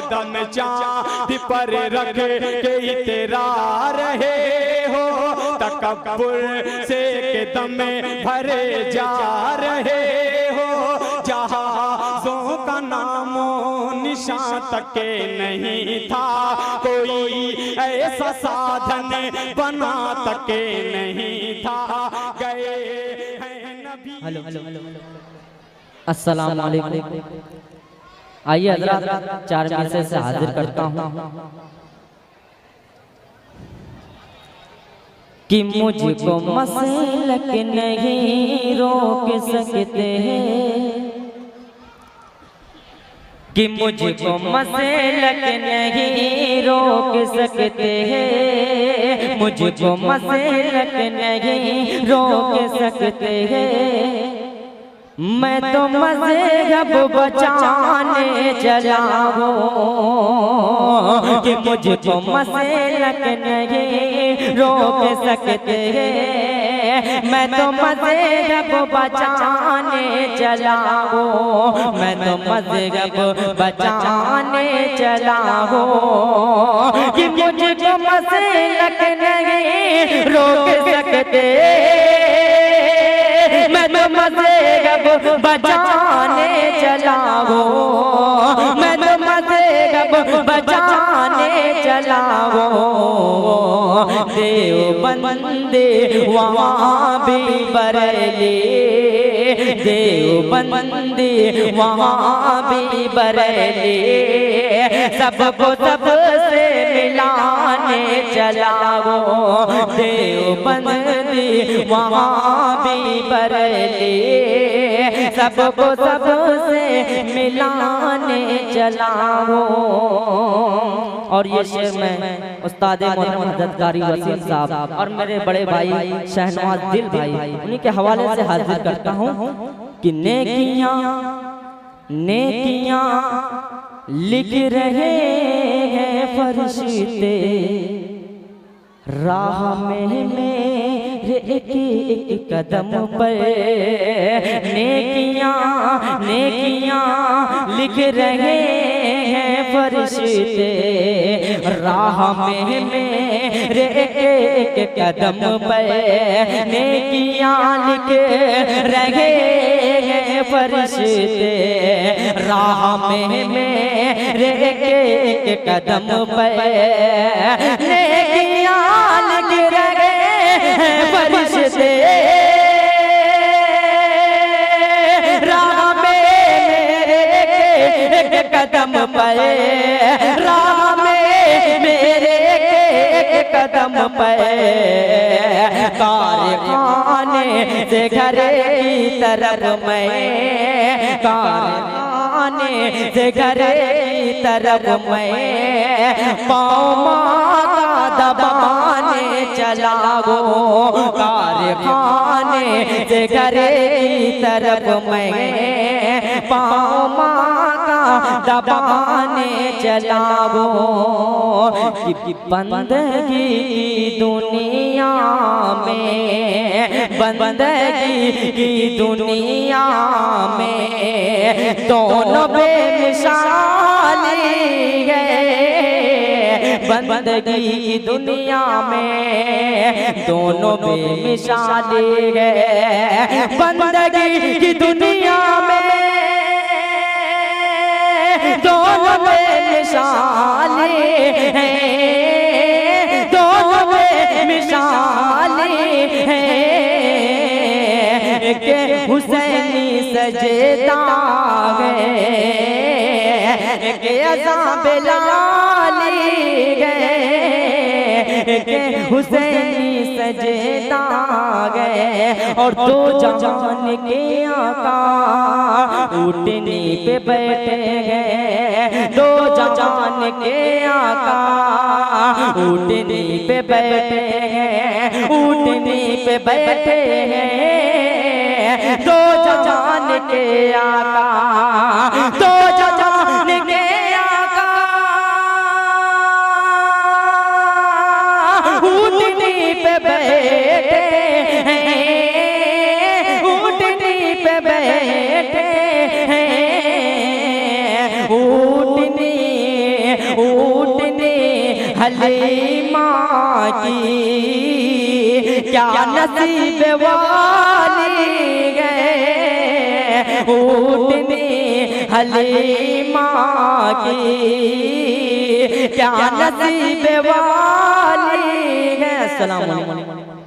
कदम चांद पर रख के तेरा रहे हो, तकब्बुर से कदम भरे जा रहे हो। जहाज़ों का नामो निशान तक नहीं था, कोई ऐसा साधन बना तक नहीं था। गए हैं नबी। हेलो अस्सलाम वालेकुम। आइए हज़रात 4 मिनट से हाजिर करता हूँ कि मुझको मसलक नहीं रोक सकते हैं, कि मुझको मसलक नहीं रोक सकते हैं, मुझको मसलक नहीं रोक सकते हैं। मैं तो मज़हब बचाने चला हूँ कि मुझको मसलक नहीं रोक सकते हैं। मैं तो मज़हब बचाने चला हूँ, मैं तो मज़हब बचाने चला हूँ कि मुझको मसलक नहीं रोक सकते। मैं तो मज़हब बचाने चला हूँ, मैं तो मज़हब बचाने चला हूँ। देवबंद वहाँ भी बरेली, देवबंद वहाँ भी बरेली, सबको सबसे मिलाने चला हूँ। देवबंद वहाँ भी बरेली, सबको सबसे मिलाने चला हूँ। और ये शेर मैं उस्ताद मोहम्मद हज़रत कारी वसीम साहब और मेरे बड़े भाई शहनवाज दिल भाई उन्हीं के हवाले से हाजिर करता हूँ कि नेकियां नेकियां लिख रहे हैं फरिश्ते, राह में मेरे एक एक कदम पर। नेकियां नेकियां लिख रहे हैं फरिश्ते, राह में मेरे एक एक कदम पर। नेकियां लिख रहे हैं फरिश्ते, राह में मेरे एक एक कदम पर। नेकियां लिख रहे हैं फरिश्ते, राह में मेरे एक कदम पर। राह में मेरे एक कदम पर। कारखाने से घर की तरफ मैं, कारखाने से घर की तरफ मैं पाँव माँ का दबाने चला हूँ। कारखाने से घर की तरफ मैं पाँव माँ का दबाने चला हूँ। कि बंदगी दुनिया में, बंदगी की दुनिया में दोनों बेमिसाली है। बंदगी की दुनिया में दोनों बेमिसाली है। बंदगी की दुनिया में दोनों बेमिसाली है, दोनों बेमिसाली है। के हुसैनी सजदा गए, के अज़ां बिलाली गए, के हुसैनी सजदा गए। और दो जान के आका ऊँटनी पे बैठे गए, दो जान के आका ऊँटनी पे बैठे हैं, ऊँटनी पे बैठे हैं। दो जान के आका, दो जान के आका ऊँटनी पे बैठे हैं, ऊँटनी पे बैठे हैं। ऊँटनी हलीमा की क्या नसीब वाली गए ऊँटनी हलीमा की क्या नसीब वाली है। अस्सलाम वालेकुम।